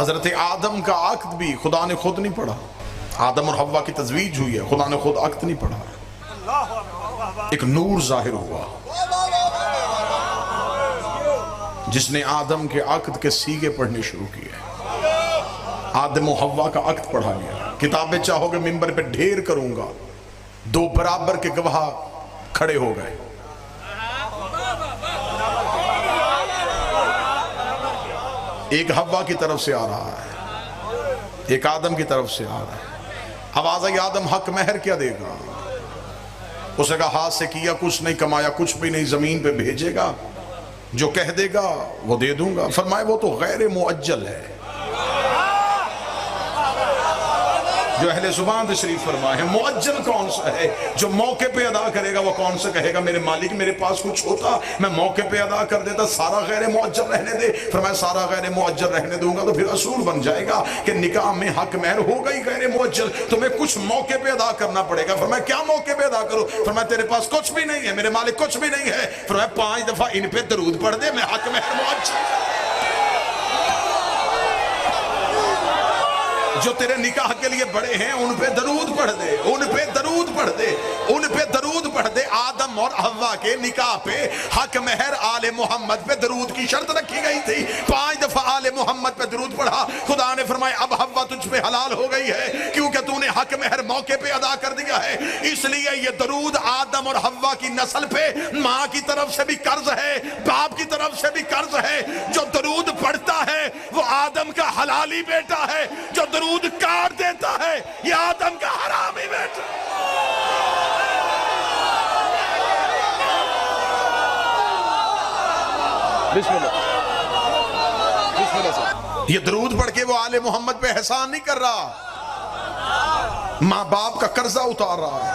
हजरत आदम का अक्द भी खुदा ने खुद नहीं पढ़ा। आदम और हव्वा की तजवीज हुई है, खुदा ने खुद अक्द नहीं पढ़ा। एक नूर जाहिर हुआ जिसने आदम के अक्द के सीगे पढ़ने शुरू किए। आदम और हव्वा का अक्द पढ़ा गया। किताबें चाहोगे मिंबर पे ढेर करूंगा, दो बराबर के गवाह खड़े हो गए। एक हव्वा की तरफ से आ रहा है, एक आदम की तरफ से आ रहा है। आवाज आई, आदम हक महर क्या देगा? उसने कहा हाथ से किया कुछ नहीं, कमाया कुछ भी नहीं, जमीन पे भेजेगा, जो कह देगा वो दे दूंगा। फरमाए वो तो गैर मुअज्जल है। जो अहले ज़ुबान तशरीफ फरमा है, मुअज्जल कौन सा है? जो मौके पे अदा करेगा वो कौन सा कहेगा मेरे मालिक मेरे पास कुछ होता मैं मौके पे अदा कर देता, सारा गैर मुअज्जल रहने दे। फरमाया सारा गैर मुअज्जल रहने दूंगा तो फिर असूल बन जाएगा कि निकाह में हक महर हो गई गैर मुअज्जल, तुम्हें कुछ मौके पे अदा करना पड़ेगा। फरमाया क्या मौके पे अदा करो? फरमाया तेरे पास कुछ भी नहीं है, मेरे मालिक कुछ भी नहीं है। फरमाया 5 दफा इन पे दरूद पढ़ दे, मैं हक महर मुअज्जल। जो तेरे निकाह के लिए बड़े हैं उन पे दरूद पढ़ दे, उन पे दरूद पढ़ दे, उन पे दरूद पढ़ दे। आदम और हव्वा के निकाह पे हक महर आले मोहम्मद पे दरूद की शर्त रखी गई थी। 5 दफा आले मोहम्मद पे दरूद पढ़ा। खुदा ने फरमाया अब हव्वा तुझ पे हलाल हो गई है क्योंकि तूने हक महर मौके पे अदा कर दिया है। इसलिए ये दरूद आदम और हव्वा की नस्ल पे माँ की तरफ से भी कर्ज है, बाप की तरफ से भी कर्ज है। जो दरूद पढ़ता है वो आदम का हलाली बेटा है, जो दरूद काट देता है ये आदम का हरामी बेटा। बिस्मिल्लाह बिस्मिल्लाह। ये दरूद पढ़ के वो आले मोहम्मद पे एहसान नहीं कर रहा, माँ बाप का कर्जा उतार रहा है।